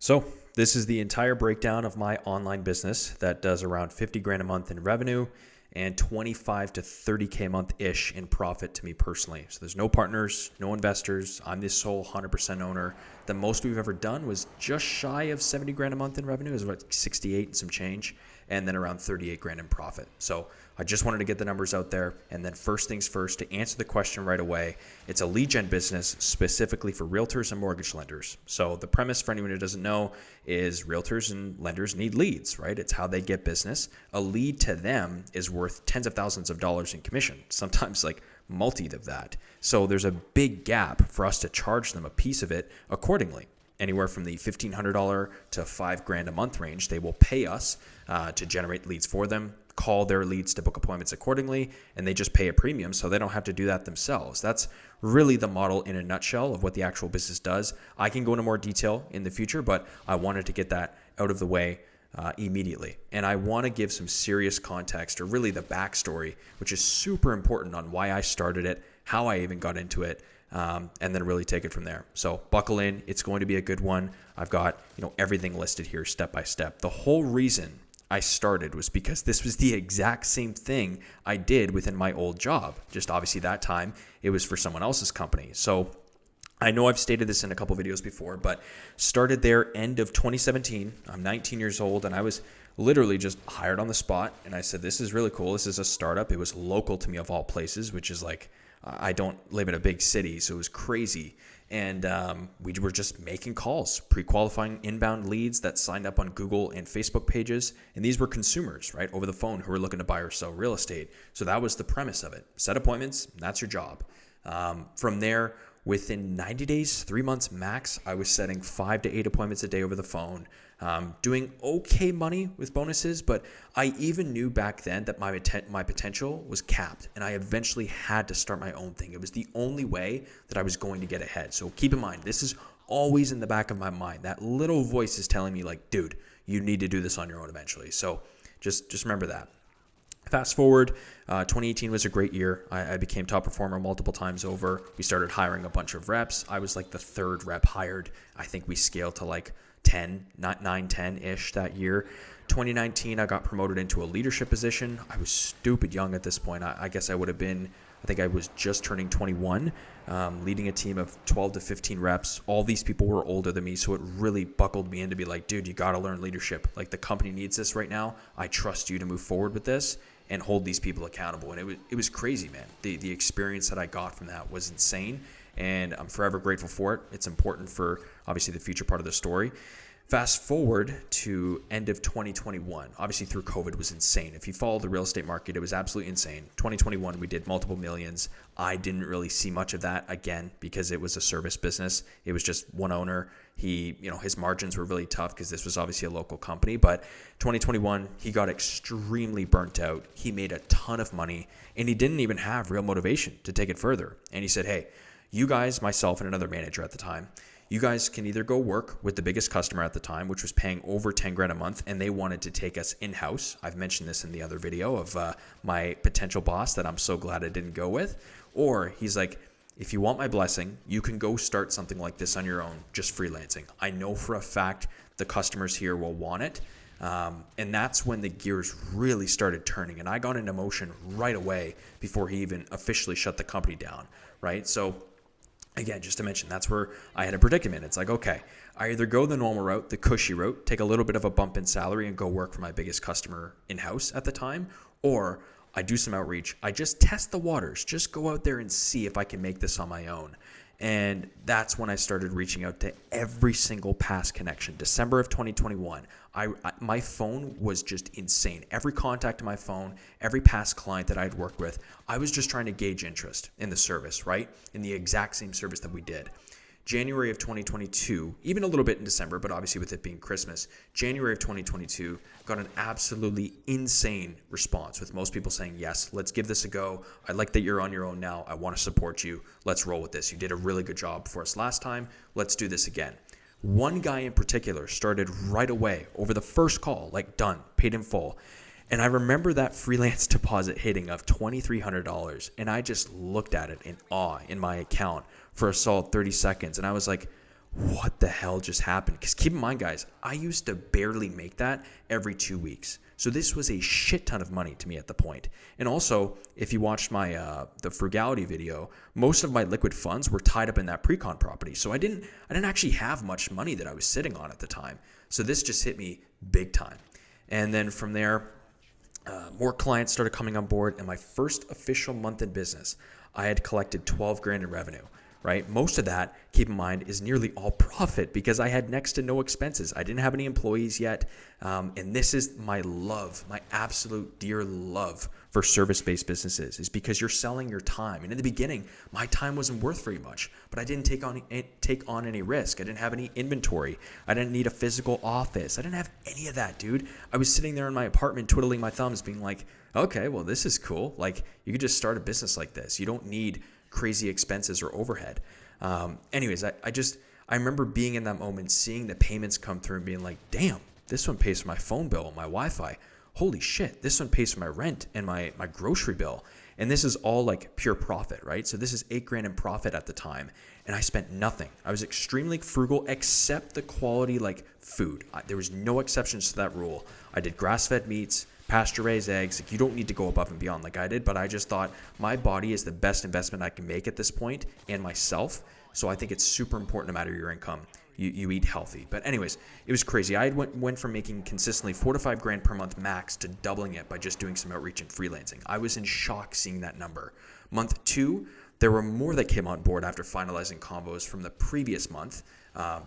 So this is the entire breakdown of my online business that does around 50 grand a month in revenue and 25 to 30K a month-ish in profit to me personally. So there's no partners, no investors. I'm the sole 100% owner. The most we've ever done was just shy of 70 grand a month in revenue. It was about 68 and some change, and then around 38 grand in profit. So I just wanted to get the numbers out there. And then first things first, to answer the question right away, it's a lead gen business specifically for realtors and mortgage lenders. So the premise for anyone who doesn't know is realtors and lenders need leads, right? It's how they get business. A lead to them is worth tens of thousands of dollars in commission, sometimes like multi of that. So there's a big gap for us to charge them a piece of it accordingly. Anywhere from the $1,500 to $5,000 a month range, they will pay us to generate leads for them, call their leads to book appointments accordingly, and they just pay a premium so they don't have to do that themselves. That's really the model in a nutshell of what the actual business does. I can go into more detail in the future, but I wanted to get that out of the way immediately. And I want to give some serious context, or really the backstory, which is super important on why I started it, how I even got into it, and then really take it from there. So buckle in. It's going to be a good one. I've got everything listed here step by step. The whole reason I started was because this was the exact same thing I did within my old job. Just obviously that time it was for someone else's company. So I know I've stated this in a couple videos before, but started there end of 2017. I'm 19 years old, and I was literally just hired on the spot. And I said, this is really cool. This is a startup. It was local to me of all places, which is like, I don't live in a big city, so it was crazy. And we were just making calls, pre-qualifying inbound leads that signed up on Google and Facebook pages. And these were consumers, right, over the phone who were looking to buy or sell real estate. So that was the premise of it. Set appointments, that's your job. From there, within 90 days, 3 months max, I was setting 5 to 8 appointments a day over the phone, doing okay money with bonuses, but I even knew back then that my potential was capped, and I eventually had to start my own thing. It was the only way that I was going to get ahead. So keep in mind, this is always in the back of my mind. That little voice is telling me like, dude, you need to do this on your own eventually. So just remember that. Fast forward, 2018 was a great year. I became top performer multiple times over. We started hiring a bunch of reps. I was like the third rep hired. I think we scaled to like 10, not 9, 10-ish that year. 2019, I got promoted into a leadership position. I was stupid young at this point. I guess I would have been, I think I was just turning 21, leading a team of 12 to 15 reps. All these people were older than me, so it really buckled me in to be like, dude, you got to learn leadership. Like, the company needs this right now. I trust you to move forward with this and hold these people accountable. And it was crazy, man. The experience that I got from that was insane, and I'm forever grateful for it. It's important for, obviously, the future part of the story. Fast forward to end of 2021. Obviously, through COVID, it was insane. If you follow the real estate market, it was absolutely insane. 2021, we did multiple millions. I didn't really see much of that, again, because it was a service business. It was just one owner. His margins were really tough because this was obviously a local company. But 2021, he got extremely burnt out. He made a ton of money, and he didn't even have real motivation to take it further. And he said, hey, you guys, myself and another manager at the time, you guys can either go work with the biggest customer at the time, which was paying over 10 grand a month, and they wanted to take us in-house. I've mentioned this in the other video of my potential boss that I'm so glad I didn't go with. Or he's like, if you want my blessing, you can go start something like this on your own, just freelancing. I know for a fact the customers here will want it. And that's when the gears really started turning. And I got into motion right away before he even officially shut the company down, right? So again, just to mention, that's where I had a predicament. It's like, okay, I either go the normal route, the cushy route, take a little bit of a bump in salary and go work for my biggest customer in-house at the time, or I do some outreach. I just test the waters, just go out there and see if I can make this on my own. And that's when I started reaching out to every single past connection. December of 2021, my phone was just insane. Every contact on my phone, every past client that I'd worked with, I was just trying to gauge interest in the service, right? In the exact same service that we did. January of 2022, even a little bit in December, but obviously with it being Christmas, January of 2022 got an absolutely insane response with most people saying, yes, let's give this a go. I like that you're on your own now. I want to support you. Let's roll with this. You did a really good job for us last time. Let's do this again. One guy in particular started right away over the first call, like done, paid in full. And I remember that freelance deposit hitting of $2,300, and I just looked at it in awe in my account for a solid 30 seconds. And I was like, what the hell just happened? Because keep in mind, guys, I used to barely make that every 2 weeks. So this was a shit ton of money to me at the point. And also, if you watched my the frugality video, most of my liquid funds were tied up in that pre-con property. So I didn't actually have much money that I was sitting on at the time. So this just hit me big time. And then from there, more clients started coming on board. And my first official month in business, I had collected 12 grand in revenue. Right? Most of that, keep in mind, is nearly all profit because I had next to no expenses. I didn't have any employees yet. And this is my love, my absolute dear love for service-based businesses, is because you're selling your time. And in the beginning, my time wasn't worth very much, but I didn't take on any risk. I didn't have any inventory. I didn't need a physical office. I didn't have any of that, dude. I was sitting there in my apartment twiddling my thumbs being like, okay, well, this is cool. Like, you could just start a business like this. You don't need crazy expenses or overhead. Anyways, I remember being in that moment, seeing the payments come through and being like, damn, this one pays for my phone bill and my Wi-Fi. Holy shit, this one pays for my rent and my grocery bill. And this is all like pure profit, right? So this is 8 grand in profit at the time. And I spent nothing. I was extremely frugal except the quality like food. There was no exceptions to that rule. I did grass-fed meats, pasture-raised eggs. Like, you don't need to go above and beyond like I did, but I just thought my body is the best investment I can make at this point, and myself. So I think it's super important, no matter your income, you eat healthy. But anyways, it was crazy. I went from making consistently 4 to 5 grand per month max to doubling it by just doing some outreach and freelancing. I was in shock seeing that number. Month 2, there were more that came on board after finalizing combos from the previous month.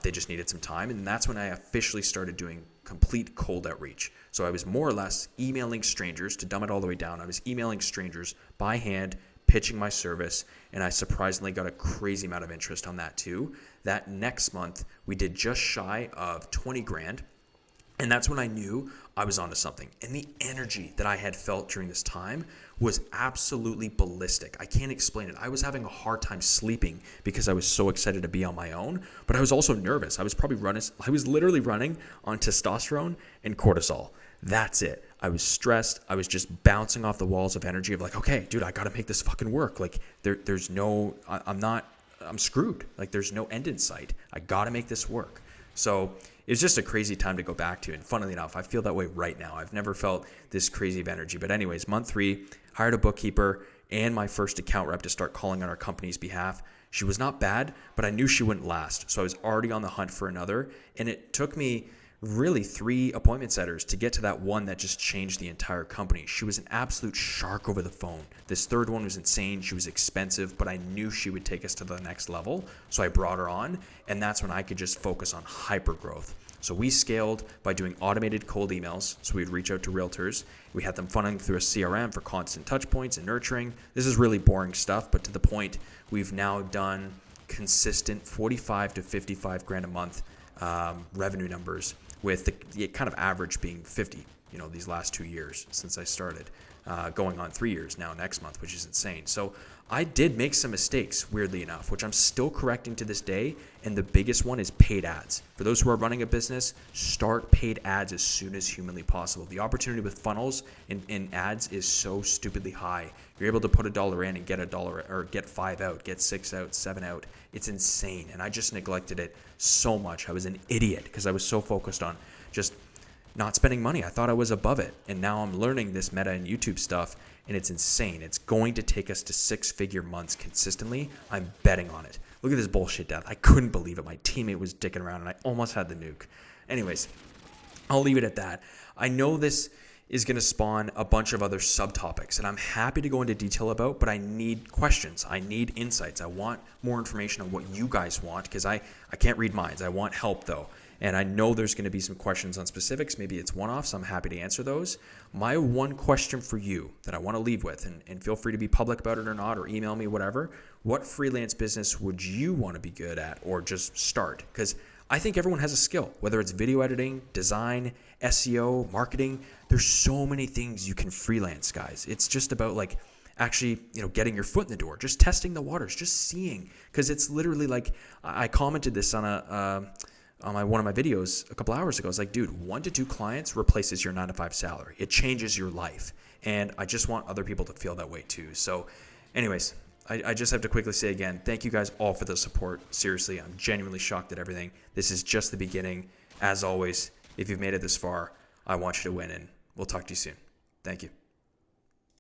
They just needed some time, and that's when I officially started doing complete cold outreach. So I was more or less emailing strangers. To dumb it all the way down, I was emailing strangers by hand, pitching my service, and I surprisingly got a crazy amount of interest on that too. That next month, we did just shy of 20 grand. And that's when I knew I was onto something. And the energy that I had felt during this time was absolutely ballistic. I can't explain it. I was having a hard time sleeping because I was so excited to be on my own, but I was also nervous. I was literally running on testosterone and cortisol. That's it. I was stressed. I was just bouncing off the walls of energy of like, okay, dude, I got to make this fucking work. Like I'm screwed. Like, there's no end in sight. I got to make this work. So it's just a crazy time to go back to. And funnily enough, I feel that way right now. I've never felt this crazy of energy. But anyways, month 3, hired a bookkeeper and my first account rep to start calling on our company's behalf. She was not bad, but I knew she wouldn't last. So I was already on the hunt for another. And it took me really 3 appointment setters to get to that one that just changed the entire company. She was an absolute shark over the phone. This third one was insane. She was expensive, but I knew she would take us to the next level. So I brought her on, and that's when I could just focus on hyper growth. So we scaled by doing automated cold emails. So we'd reach out to realtors. We had them funneling through a CRM for constant touch points and nurturing. This is really boring stuff, but to the point, we've now done consistent 45 to 55 grand a month revenue numbers, with the kind of average being 50, these last 2 years since I started, going on 3 years now next month, which is insane. So I did make some mistakes, weirdly enough, which I'm still correcting to this day. And the biggest one is paid ads. For those who are running a business, start paid ads as soon as humanly possible. The opportunity with funnels and ads is so stupidly high. You're able to put $1 in and get $1 or get 5 out, get 6 out, 7 out. It's insane. And I just neglected it so much. I was an idiot because I was so focused on just not spending money. I thought I was above it. And now I'm learning this Meta and YouTube stuff, and it's insane. It's going to take us to 6-figure months consistently. I'm betting on it. Look at this bullshit death. I couldn't believe it. My teammate was dicking around, and I almost had the nuke. Anyways, I'll leave it at that. I know this is going to spawn a bunch of other subtopics, and I'm happy to go into detail about, but I need questions. I need insights. I want more information on what you guys want, because I can't read minds. I want help, though. And I know there's going to be some questions on specifics. Maybe it's one-offs. I'm happy to answer those. My one question for you that I want to leave with, and feel free to be public about it or not, or email me, whatever. What freelance business would you want to be good at or just start? Because I think everyone has a skill, whether it's video editing, design, SEO, marketing. There's so many things you can freelance, guys. It's just about actually, getting your foot in the door, just testing the waters, just seeing. Because it's literally like, I commented this on one of my videos a couple hours ago. It's like, dude, 1 to 2 clients replaces your 9-to-5 salary. It changes your life. And I just want other people to feel that way too. So anyways, I just have to quickly say again, thank you guys all for the support. Seriously, I'm genuinely shocked at everything. This is just the beginning. As always, if you've made it this far, I want you to win, and we'll talk to you soon. Thank you.